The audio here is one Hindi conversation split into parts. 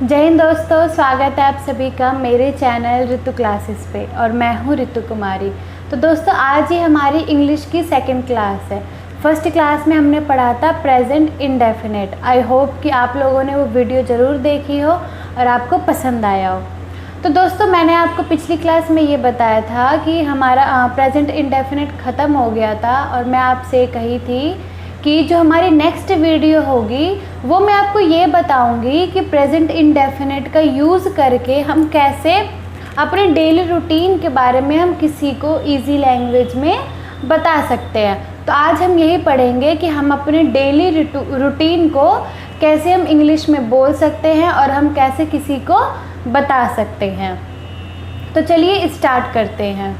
जय हिंद दोस्तों, स्वागत है आप सभी का मेरे चैनल ऋतु क्लासेस पे और मैं हूँ ऋतु कुमारी। तो दोस्तों आज ही हमारी इंग्लिश की सेकंड क्लास है। फर्स्ट क्लास में हमने पढ़ा था प्रेजेंट इंडेफिनिट। आई होप कि आप लोगों ने वो वीडियो ज़रूर देखी हो और आपको पसंद आया हो। तो दोस्तों मैंने आपको पिछली क्लास में ये बताया था कि हमारा प्रेजेंट इंडेफिनिट ख़त्म हो गया था और मैं आपसे कही थी कि जो हमारी नेक्स्ट वीडियो होगी वो मैं आपको ये बताऊंगी कि प्रेजेंट इंडेफिनिट का यूज़ करके हम कैसे अपने डेली रूटीन के बारे में हम किसी को इजी लैंग्वेज में बता सकते हैं। तो आज हम यही पढ़ेंगे कि हम अपने डेली रूटीन को कैसे हम इंग्लिश में बोल सकते हैं और हम कैसे किसी को बता सकते हैं। तो चलिए स्टार्ट करते हैं।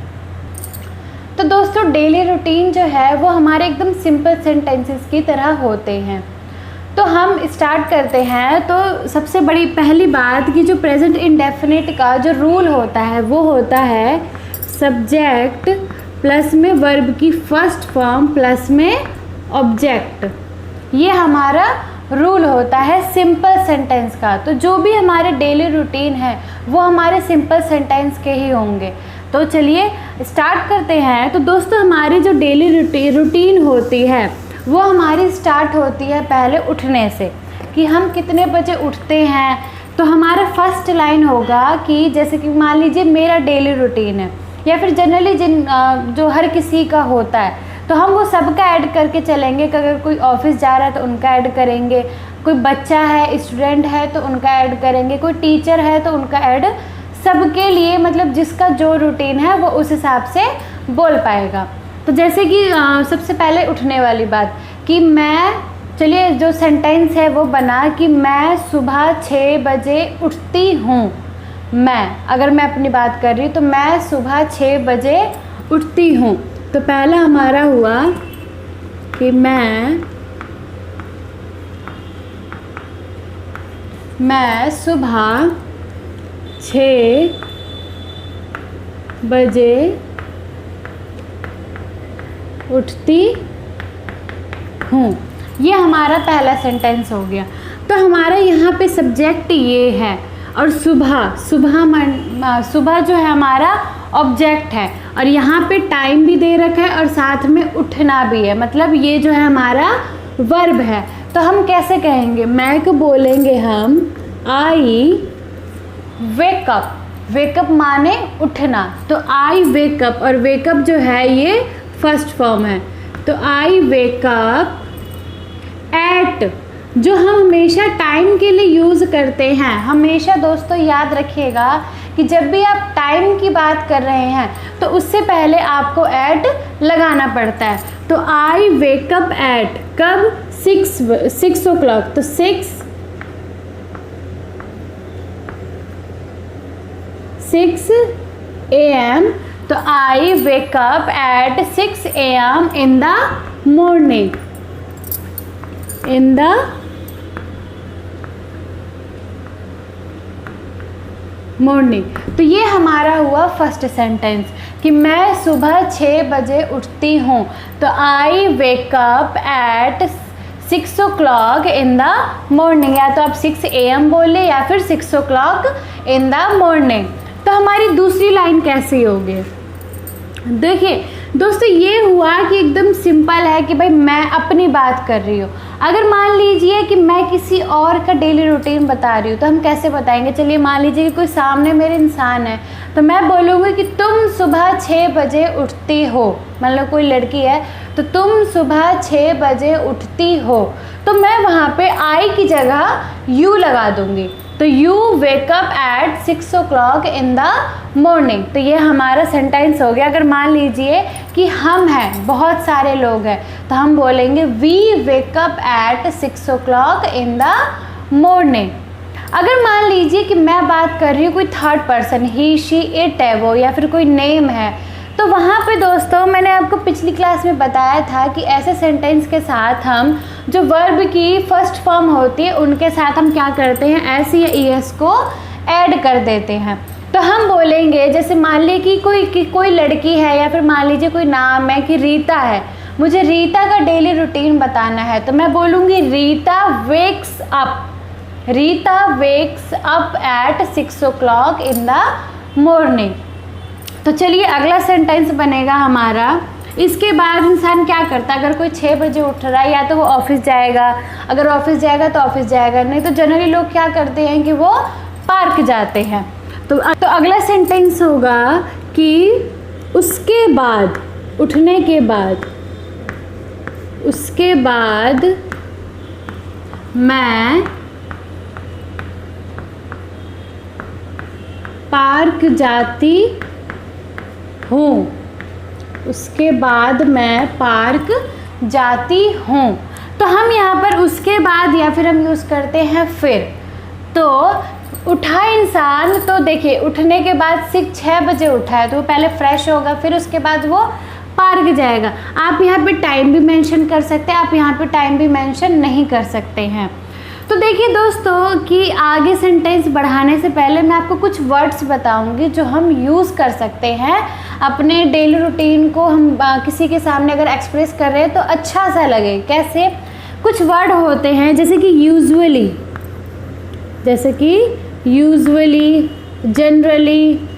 तो दोस्तों डेली रूटीन जो है वो हमारे एकदम सिंपल सेंटेंसेस की तरह होते हैं। तो हम स्टार्ट करते हैं। तो सबसे बड़ी पहली बात कि जो प्रेजेंट इंडेफिनिट का जो रूल होता है वो होता है सब्जेक्ट प्लस में वर्ब की फर्स्ट फॉर्म प्लस में ऑब्जेक्ट। ये हमारा रूल होता है सिंपल सेंटेंस का। तो जो भी हमारे डेली रूटीन है वो हमारे सिंपल सेंटेंस के ही होंगे। तो चलिए स्टार्ट करते हैं। तो दोस्तों हमारी जो डेली रूटीन होती है वो हमारी स्टार्ट होती है पहले उठने से, कि हम कितने बजे उठते हैं। तो हमारा फर्स्ट लाइन होगा कि जैसे कि मान लीजिए मेरा डेली रूटीन है या फिर जनरली जो हर किसी का होता है, तो हम वो सबका ऐड करके चलेंगे कि अगर कोई ऑफिस जा रहा है तो उनका ऐड करेंगे, कोई बच्चा है स्टूडेंट है तो उनका ऐड करेंगे, कोई टीचर है तो उनका ऐड, सबके लिए मतलब जिसका जो रूटीन है वो उस हिसाब से बोल पाएगा। तो जैसे कि सबसे पहले उठने वाली बात कि मैं, चलिए जो सेंटेंस है वो बना कि मैं सुबह 6 बजे उठती हूँ। मैं, अगर मैं अपनी बात कर रही हूँ तो मैं सुबह 6 बजे उठती हूँ। तो पहला हमारा हुआ कि मैं सुबह 6 बजे उठती हूँ। ये हमारा पहला सेंटेंस हो गया। तो हमारा यहाँ पे सब्जेक्ट ये है और सुबह जो है हमारा ऑब्जेक्ट है और यहाँ पे टाइम भी दे रखा है और साथ में उठना भी है, मतलब ये जो है हमारा वर्ब है। तो हम कैसे कहेंगे, मैं को बोलेंगे हम आई वेकअप। वेकअप माने उठना, तो आई वेकअप, और वेकअप जो है ये फर्स्ट फॉर्म है। तो आई वेकअप एट, जो हम हमेशा टाइम के लिए यूज़ करते हैं। हमेशा दोस्तों याद रखिएगा कि जब भी आप टाइम की बात कर रहे हैं तो उससे पहले आपको एट लगाना पड़ता है। तो आई वेकअप एट, कब, 6 o'clock। तो 6 AM। तो I wake up at 6 AM in the morning. तो ये हमारा हुआ फर्स्ट सेंटेंस कि मैं सुबह 6 बजे उठती हूँ। तो I wake up at 6 o'clock in the morning, या तो आप 6 AM बोले या फिर 6 o'clock इन द मॉर्निंग। तो हमारी दूसरी लाइन कैसी होगी, देखिए दोस्तों ये हुआ कि एकदम सिंपल है कि भाई मैं अपनी बात कर रही हूँ। अगर मान लीजिए कि मैं किसी और का डेली रूटीन बता रही हूँ तो हम कैसे बताएंगे। चलिए मान लीजिए कि कोई सामने मेरे इंसान है तो मैं बोलूँगी कि तुम सुबह 6 बजे उठती हो। मान लो कोई लड़की है तो तुम सुबह 6 बजे उठती हो, तो मैं वहाँ पे आई की जगह यू लगा दूँगी। तो you wake up at 6 o'clock in the morning. तो ये हमारा सेंटेंस हो गया। अगर मान लीजिए कि हम हैं, बहुत सारे लोग हैं, तो हम बोलेंगे we wake up at 6 o'clock in the morning. अगर मान लीजिए कि मैं बात कर रही हूँ कोई third person, he she it है वो, या फिर कोई नेम है, तो वहाँ पे दोस्तों मैंने आपको पिछली क्लास में बताया था कि ऐसे सेंटेंस के साथ हम जो वर्ब की फर्स्ट फॉर्म होती है उनके साथ हम क्या करते हैं, एस या ईएस को ऐड कर देते हैं। तो हम बोलेंगे, जैसे मान लीजिए कि कोई लड़की है या फिर मान लीजिए कोई नाम है कि रीता है, मुझे रीता का डेली रूटीन बताना है, तो मैं बोलूँगी Rita wakes up. Rita wakes up at 6 o'clock in the morning. तो चलिए अगला सेंटेंस बनेगा हमारा, इसके बाद इंसान क्या करता है, अगर कोई 6 बजे उठ रहा है या तो वो ऑफिस जाएगा, अगर ऑफिस जाएगा तो ऑफिस जाएगा, नहीं तो जनरली लोग क्या करते हैं कि वो पार्क जाते हैं। तो अगला सेंटेंस होगा कि उसके बाद, उठने के बाद, उसके बाद मैं पार्क जाती हूँ, उसके बाद मैं पार्क जाती हूँ। तो हम यहाँ पर उसके बाद या फिर हम यूज़ करते हैं फिर। तो उठा इंसान, तो देखिए उठने के बाद सिर्फ 6 बजे उठा है तो वो पहले फ्रेश होगा, फिर उसके बाद वो पार्क जाएगा। आप यहाँ पे टाइम भी मेंशन कर सकते हैं, आप यहाँ पे टाइम भी मेंशन नहीं कर सकते हैं। तो देखिए दोस्तों कि आगे सेंटेंस बढ़ाने से पहले मैं आपको कुछ वर्ड्स बताऊंगी जो हम यूज़ कर सकते हैं अपने डेली रूटीन को। हम किसी के सामने अगर एक्सप्रेस कर रहे हैं तो अच्छा सा लगे। कैसे? कुछ वर्ड होते हैं जैसे कि यूजुअली, जैसे कि यूजुअली, जनरली,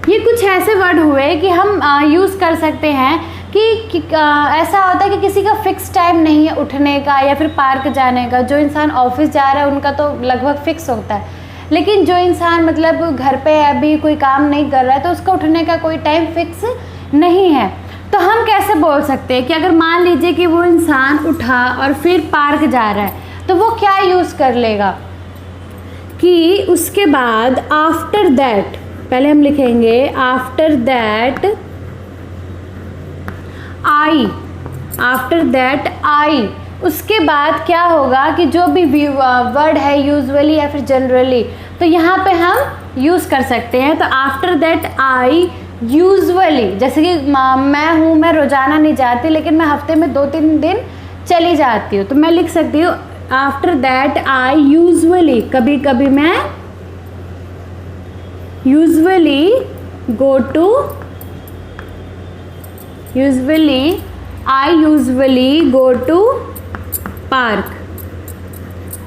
ये कुछ ऐसे वर्ड हुए कि हम यूज़ कर सकते हैं कि ऐसा होता है कि किसी का फिक्स टाइम नहीं है उठने का या फिर पार्क जाने का। जो इंसान ऑफिस जा रहा है उनका तो लगभग फिक्स होता है, लेकिन जो इंसान मतलब घर पे अभी कोई काम नहीं कर रहा है तो उसका उठने का कोई टाइम फिक्स नहीं है। तो हम कैसे बोल सकते हैं कि अगर मान लीजिए कि वो इंसान उठा और फिर पार्क जा रहा है तो वो क्या यूज़ कर लेगा कि उसके बाद आफ्टर दैट, पहले हम लिखेंगे after that I, after that आई, उसके बाद क्या होगा कि जो भी वर्ड है यूजुअली या फिर जनरली, तो यहाँ पे हम यूज़ कर सकते हैं। तो आफ्टर दैट आई यूजुअली, जैसे कि मैं रोज़ाना नहीं जाती लेकिन मैं हफ्ते में 2-3 दिन चली जाती हूँ, तो मैं लिख सकती हूँ आफ्टर दैट आई यूजुअली, कभी कभी मैं usually go to, I usually go to park,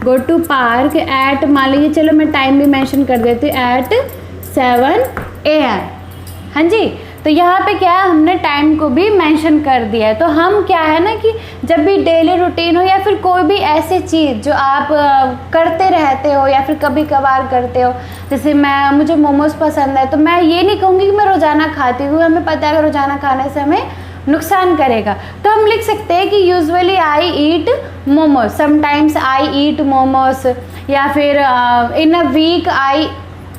at, मान लीजिए चलो मैं टाइम भी मेंशन कर देती हूँ, at 7 AM। हाँ जी, तो यहाँ पे क्या है, हमने टाइम को भी मेंशन कर दिया है। तो हम क्या है ना कि जब भी डेली रूटीन हो या फिर कोई भी ऐसी चीज़ जो आप करते रहते हो या फिर कभी कभार करते हो, जैसे मुझे मोमोज़ पसंद है तो मैं ये नहीं कहूँगी कि मैं रोज़ाना खाती हूँ, हमें पता है कि रोज़ाना खाने से हमें नुकसान करेगा। तो हम लिख सकते हैं कि usually I eat momos, sometimes I eat momos, या फिर इन a week I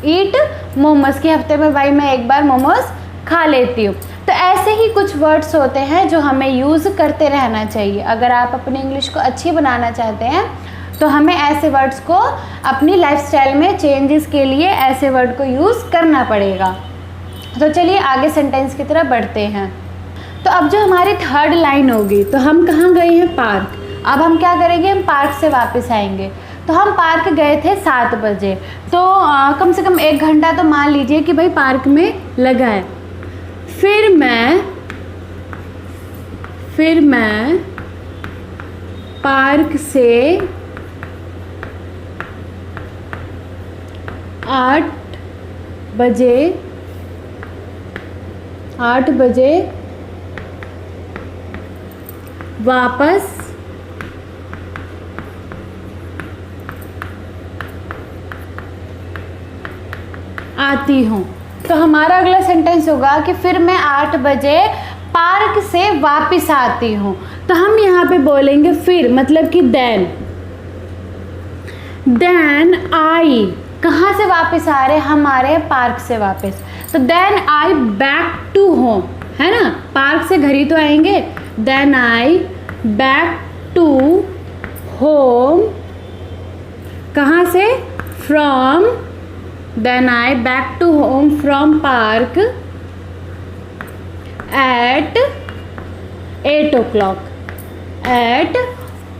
eat momos, कि हफ्ते में भाई मैं एक बार मोमोज खा लेती हूँ। तो ऐसे ही कुछ वर्ड्स होते हैं जो हमें यूज़ करते रहना चाहिए। अगर आप अपनी इंग्लिश को अच्छी बनाना चाहते हैं तो हमें ऐसे वर्ड्स को अपनी लाइफस्टाइल में चेंजेस के लिए ऐसे वर्ड को यूज़ करना पड़ेगा। तो चलिए आगे सेंटेंस की तरफ बढ़ते हैं। तो अब जो हमारी थर्ड लाइन होगी, तो हम कहाँ गए हैं, पार्क। अब हम क्या करेंगे, हम पार्क से वापस आएंगे। तो हम पार्क गए थे 7 बजे, तो कम से कम 1 घंटा तो मान लीजिए कि भाई पार्क में लगा है। फिर मैं पार्क से 8 बजे वापस आती हूँ। तो हमारा अगला सेंटेंस होगा कि फिर मैं 8 बजे पार्क से वापस आती हूँ। तो हम यहाँ पे बोलेंगे फिर, मतलब कि देन आई, कहाँ से वापस आ रहे, हमारे पार्क से वापस। तो then I back to home, है ना, पार्क से घर ही तो आएंगे। Then I back to home, कहाँ से, from, then I back to home from park at 8 o'clock, at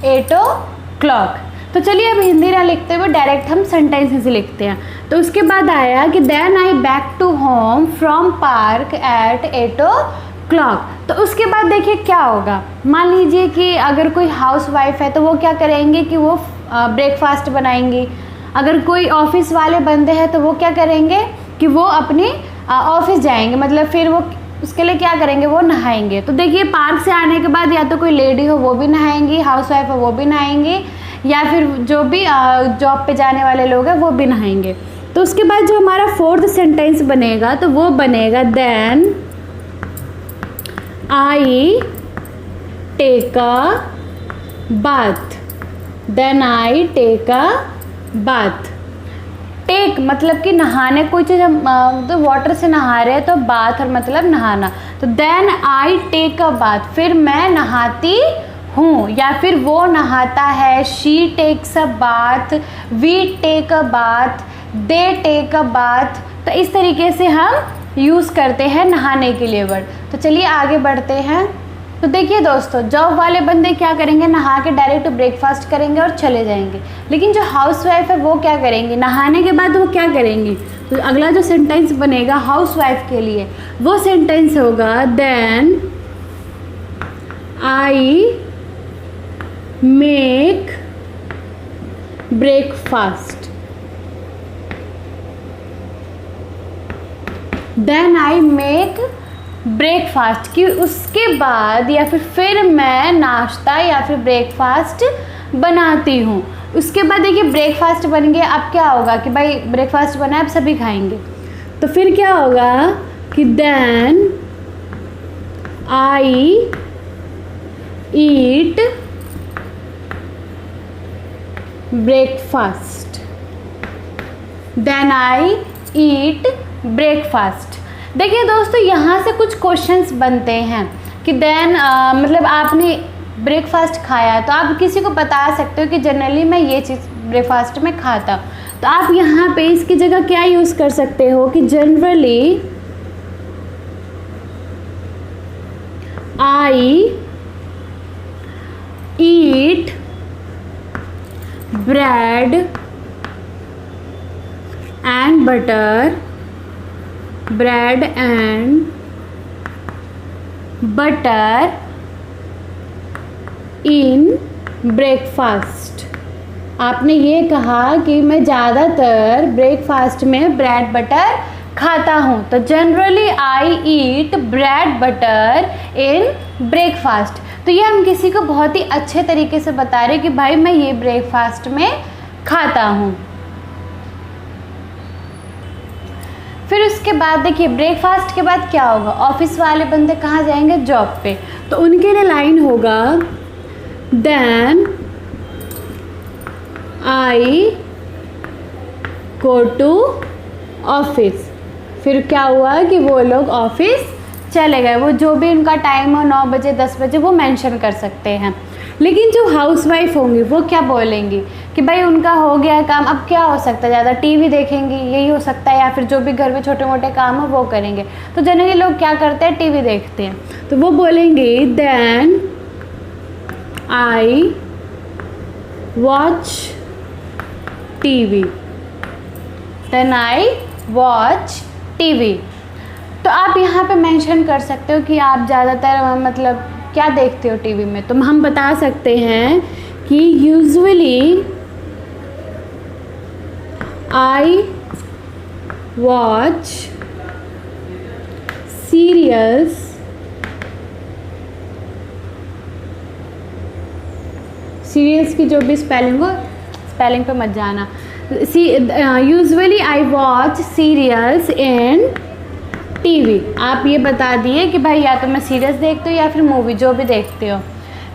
8 o'clock। तो चलिए अब हिंदी ना लिखते हुए डायरेक्ट हम सेंटेंसेस लिखते हैं। तो उसके बाद आया कि then I back to home from park at 8 clock. तो उसके बाद देखिए क्या होगा, मान लीजिए कि अगर कोई हाउस वाइफ है तो वो क्या करेंगे कि वो ब्रेकफास्ट बनाएंगी। अगर कोई ऑफिस वाले बंदे हैं तो वो क्या करेंगे कि वो अपने ऑफिस जाएंगे, मतलब फिर वो उसके लिए क्या करेंगे, वो नहाएंगे। तो देखिए पार्क से आने के बाद या तो कोई लेडी हो वो भी नहाएंगी, हाउस वाइफ हो वो भी नहाएंगी, या फिर जो भी जॉब पे जाने वाले लोग हैं वो भी नहाएंगे। तो उसके बाद जो हमारा फोर्थ सेंटेंस बनेगा तो वो बनेगा then I take a bath. Then I take a bath. Take मतलब कि नहाने, कोई चीज़ हम तो वाटर से नहा रहे हैं तो बाथ और मतलब नहाना। तो then I take a bath, फिर मैं नहाती हूँ, या फिर वो नहाता है, she takes a bath, we take a bath, they take a bath. तो इस तरीके से हम यूज़ करते हैं नहाने के लिए वर्ड। तो चलिए आगे बढ़ते हैं। तो देखिए दोस्तों, जॉब वाले बंदे क्या करेंगे, नहा के डायरेक्ट ब्रेकफास्ट करेंगे और चले जाएंगे। लेकिन जो हाउस वाइफ है वो क्या करेंगे, नहाने के बाद वो क्या करेंगी। तो अगला जो सेंटेंस बनेगा हाउस वाइफ के लिए वो सेंटेंस होगा then I make breakfast. Then I make breakfast, कि उसके बाद या फिर मैं नाश्ता या फिर ब्रेकफास्ट बनाती हूँ। उसके बाद देखिए ब्रेकफास्ट बन गया, अब क्या होगा कि भाई ब्रेकफास्ट बना है अब सभी खाएंगे। तो फिर क्या होगा कि then I eat breakfast. Then I eat breakfast. देखिए दोस्तों, यहाँ से कुछ क्वेश्चंस बनते हैं कि देन मतलब आपने ब्रेकफास्ट खाया तो आप किसी को बता सकते हो कि जनरली मैं ये चीज़ ब्रेकफास्ट में खाता। तो आप यहाँ पे इसकी जगह क्या यूज़ कर सकते हो कि generally I eat bread and butter, bread and butter in breakfast. आपने ये कहा कि मैं ज़्यादातर ब्रेकफास्ट में ब्रेड बटर खाता हूँ। तो generally I eat bread butter in breakfast. तो ये हम किसी को बहुत ही अच्छे तरीके से बता रहे कि भाई मैं ये ब्रेकफास्ट में खाता हूँ। फिर उसके बाद देखिए ब्रेकफास्ट के बाद क्या होगा, ऑफिस वाले बंदे कहाँ जाएंगे, जॉब पे। तो उनके लिए लाइन होगा then I go to office. फिर क्या हुआ कि वो लोग ऑफिस चले गए, वो जो भी उनका टाइम हो 9 बजे 10 बजे वो मेंशन कर सकते हैं। लेकिन जो हाउसवाइफ होंगी वो क्या बोलेंगी कि भाई उनका हो गया काम, अब क्या हो सकता है, ज़्यादा टीवी देखेंगी यही हो सकता है, या फिर जो भी घर में छोटे मोटे काम हो वो करेंगे। तो जनरली लोग क्या करते हैं, टीवी देखते हैं। तो वो बोलेंगे then I watch TV. Then I watch TV. तो आप यहाँ पे मेंशन कर सकते हो कि आप ज़्यादातर मतलब क्या देखते हो टीवी में। तो हम बता सकते हैं कि usually I watch serials serials की जो भी स्पेलिंग हो, स्पेलिंग पे मत जाना। Usually I watch serials in TV. आप ये बता दिए कि भाई या तो मैं सीरियल्स देखती हूँ या फिर मूवी, जो भी देखते हो।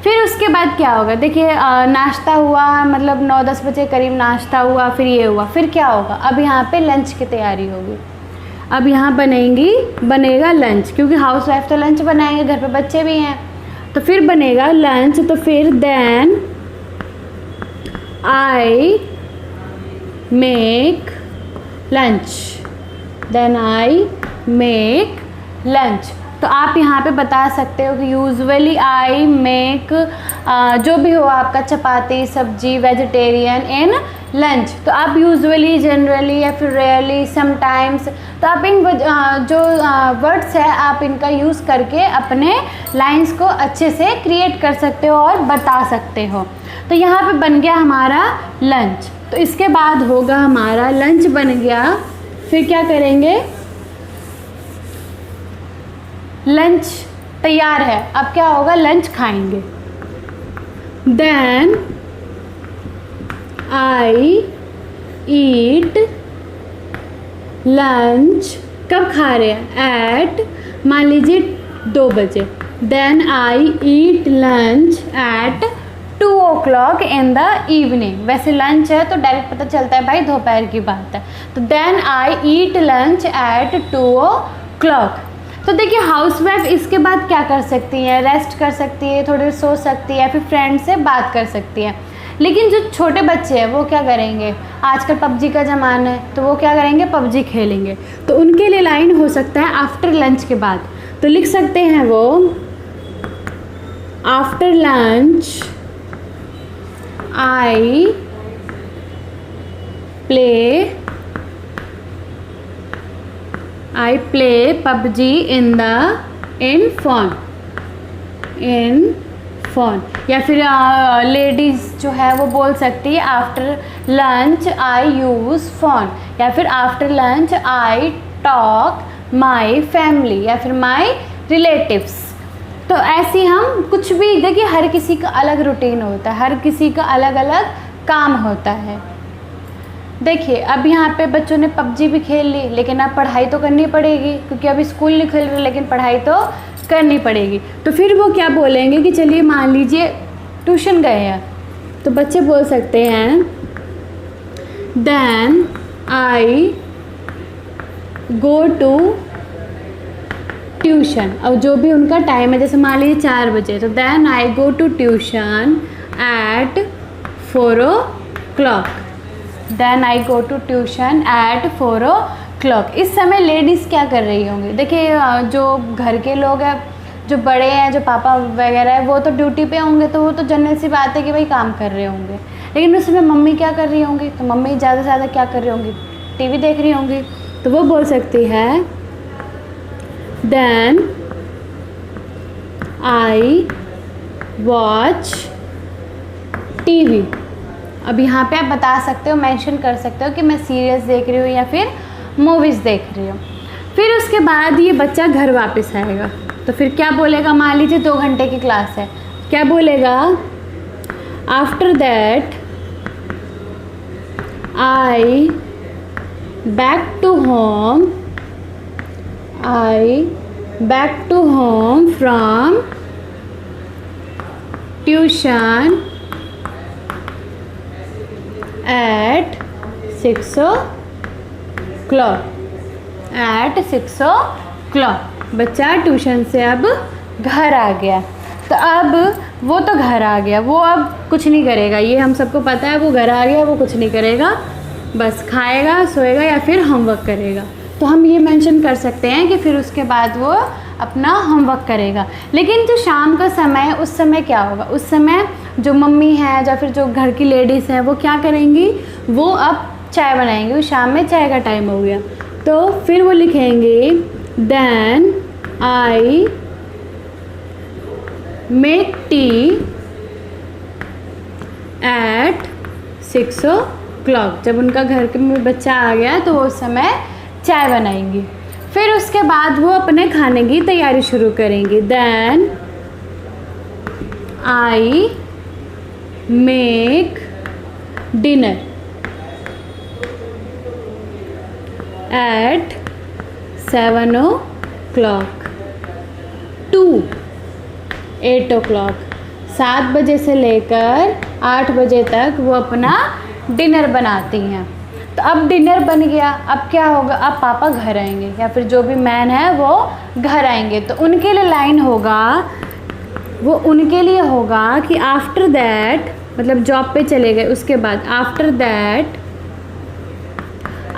फिर उसके बाद क्या होगा, देखिए नाश्ता हुआ, मतलब 9-10 बजे करीब नाश्ता हुआ, फिर ये हुआ, फिर क्या होगा, अब यहाँ पे लंच की तैयारी होगी। अब यहाँ बनेगा लंच, क्योंकि हाउस वाइफ तो लंच बनाएंगे, घर पे बच्चे भी हैं। तो फिर बनेगा लंच। तो फिर then I make lunch. Then I make lunch. तो आप यहाँ पे बता सकते हो कि यूजुअली आई मेक जो भी हो आपका, चपाती सब्जी वेजिटेरियन इन लंच। तो आप यूजुअली, जनरली या फिर रेयरली, समटाइम्स, तो आप इन जो वर्ड्स है आप इनका यूज़ करके अपने लाइंस को अच्छे से क्रिएट कर सकते हो और बता सकते हो। तो यहाँ पे बन गया हमारा लंच। तो इसके बाद होगा हमारा लंच बन गया, फिर क्या करेंगे, लंच तैयार है, अब क्या होगा, लंच खाएंगे। देन आई ईट लंच, कब खा रहे हैं, एट, मान लीजिए 2 बजे। Then I eat lunch at 2 o'clock in the evening. वैसे लंच है तो डायरेक्ट पता चलता है भाई दोपहर की बात है। तो then I eat lunch at 2 o'clock। तो देखिए हाउसवाइफ इसके बाद क्या कर सकती है, रेस्ट कर सकती है, थोड़ी देर सो सकती है, फिर फ्रेंड से बात कर सकती है। लेकिन जो छोटे बच्चे हैं वो क्या करेंगे, आजकल पबजी का ज़माना है तो वो क्या करेंगे, पबजी खेलेंगे। तो उनके लिए लाइन हो सकता है आफ्टर लंच के बाद। तो लिख सकते हैं वो, after lunch I play PUBG in phone. या फिर लेडीज़ जो है वो बोल सकती है after lunch I use phone, या फिर after lunch I talk my family, या फिर माई रिलेटिव्स। तो ऐसे हम कुछ भी, देखिए हर किसी का अलग रूटीन होता है, हर किसी का अलग अलग काम होता है। देखिए अब यहाँ पे बच्चों ने पबजी भी खेल ली, लेकिन अब पढ़ाई तो करनी पड़ेगी क्योंकि अभी स्कूल नहीं खुल रहे, लेकिन पढ़ाई तो करनी पड़ेगी। तो फिर वो क्या बोलेंगे कि चलिए मान लीजिए ट्यूशन गए हैं, तो बच्चे बोल सकते हैं then I go to tuition. अब जो भी उनका टाइम है, जैसे मान लीजिए 4 बजे, तो then I go to tuition at 4 o'clock। Then I go to tuition at 4 o'clock। इस समय लेडीज़ क्या कर रही होंगी, देखिए जो घर के लोग हैं, जो बड़े हैं, जो पापा वगैरह है, वो तो ड्यूटी पे होंगे, तो वो तो जनरल सी बात है कि भाई काम कर रहे होंगे। लेकिन उस समय मम्मी क्या कर रही होंगी, तो मम्मी ज़्यादा से ज़्यादा क्या कर रही होंगी, टीवी देख रही होंगी। तो वो बोल सकती है देन आई वॉच टीवी। अब यहाँ पे आप बता सकते हो, मेंशन कर सकते हो कि मैं सीरियल्स देख रही हूँ या फिर मूवीज़ देख रही हूँ। फिर उसके बाद ये बच्चा घर वापस आएगा, तो फिर क्या बोलेगा, मान लीजिए 2 घंटे की क्लास है, क्या बोलेगा, after that I back to home from tuition at 6 o'clock। बच्चा ट्यूशन से अब घर आ गया। तो अब वो तो घर आ गया, वो अब कुछ नहीं करेगा, ये हम सबको पता है। वो घर आ गया, वो कुछ नहीं करेगा, बस खाएगा, सोएगा या फिर होमवर्क करेगा। तो हम ये मेंशन कर सकते हैं कि फिर उसके बाद वो अपना होमवर्क करेगा। लेकिन जो शाम का समय है, उस समय क्या होगा, उस समय जो मम्मी है या फिर जो घर की लेडीज़ हैं वो क्या करेंगी, वो अब चाय बनाएंगी। शाम में चाय का टाइम हो गया, तो फिर वो लिखेंगे then I make tea at 6 o'clock। जब उनका घर में बच्चा आ गया तो वो उस समय चाय बनाएंगी। फिर उसके बाद वो अपने खाने की तैयारी शुरू करेंगी। Then I make dinner at 7 o'clock to 8 o'clock। 7 बजे से लेकर 8 बजे तक वो अपना डिनर बनाती हैं। तो अब डिनर बन गया, अब क्या होगा, अब पापा घर आएंगे या फिर जो भी मैन है वो घर आएंगे। तो उनके लिए लाइन होगा, वो उनके लिए होगा कि आफ्टर दैट, मतलब जॉब पे चले गए उसके बाद, after that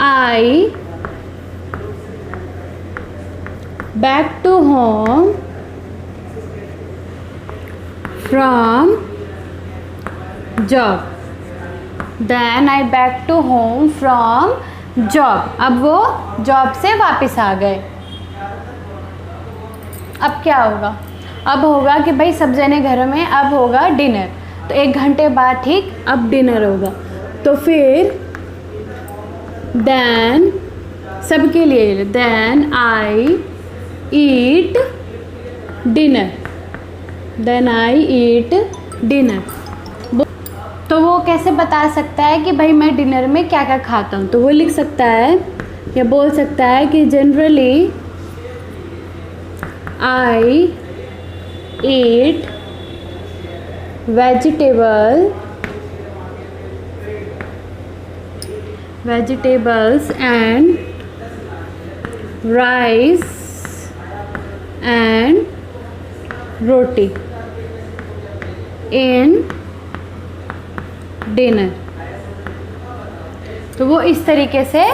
I back to home from job then I back to home from job. अब वो जॉब से वापस आ गए। अब क्या होगा? अब होगा कि भाई सब जने घर में, अब होगा डिनर। तो 1 घंटे बाद ठीक अब डिनर होगा। तो फिर देन सबके लिए then I eat dinner, then I eat dinner. तो वो कैसे बता सकता है कि भाई मैं डिनर में क्या क्या खाता हूँ? तो वो लिख सकता है या बोल सकता है कि generally I eat vegetables and rice and roti in dinner. तो वो इस तरीके से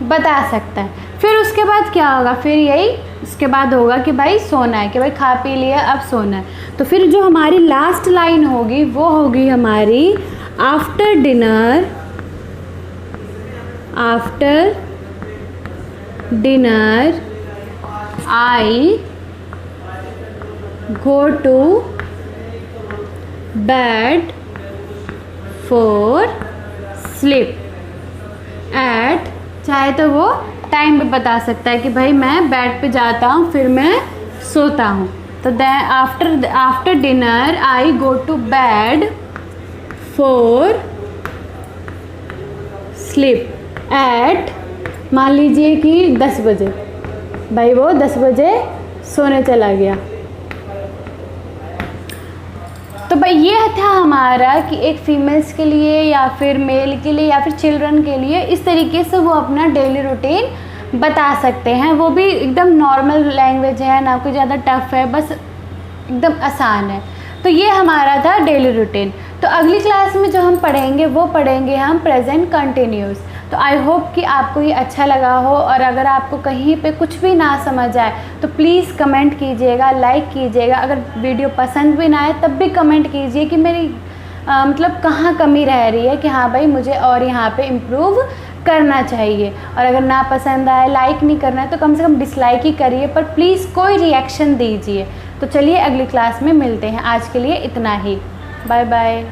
बता सकता है। फिर उसके बाद क्या होगा? फिर यही उसके बाद होगा कि भाई सोना है, कि भाई खा पी लिया अब सोना है। तो फिर जो हमारी लास्ट लाइन होगी वो होगी हमारी after dinner I go to bed for sleep at, चाहे तो वो टाइम भी बता सकता है कि भाई मैं बेड पे जाता हूँ फिर मैं सोता हूँ। तो after dinner I go to bed for sleep at, मान लीजिए कि 10 बजे, भाई वो 10 बजे सोने चला गया। तो भाई ये था हमारा कि एक फीमेल्स के लिए या फिर मेल के लिए या फिर चिल्ड्रन के लिए इस तरीके से वो अपना डेली रूटीन बता सकते हैं। वो भी एकदम नॉर्मल लैंग्वेज है, ना कोई ज़्यादा टफ है, बस एकदम आसान है। तो ये हमारा था डेली रूटीन। तो अगली क्लास में जो हम पढ़ेंगे वो पढ़ेंगे हम प्रेजेंट कंटिन्यूस। तो आई होप कि आपको ये अच्छा लगा हो, और अगर आपको कहीं पे कुछ भी ना समझ आए तो प्लीज़ कमेंट कीजिएगा, लाइक कीजिएगा। अगर वीडियो पसंद भी ना आए तब भी कमेंट कीजिए कि मेरी मतलब कहाँ कमी रह रही है, कि हाँ भाई मुझे और यहाँ पे इम्प्रूव करना चाहिए। और अगर ना पसंद आए, लाइक नहीं करना है तो कम से कम डिसलाइक ही करिए, पर प्लीज़ कोई रिएक्शन दीजिए। तो चलिए अगली क्लास में मिलते हैं। आज के लिए इतना ही, बाय बाय।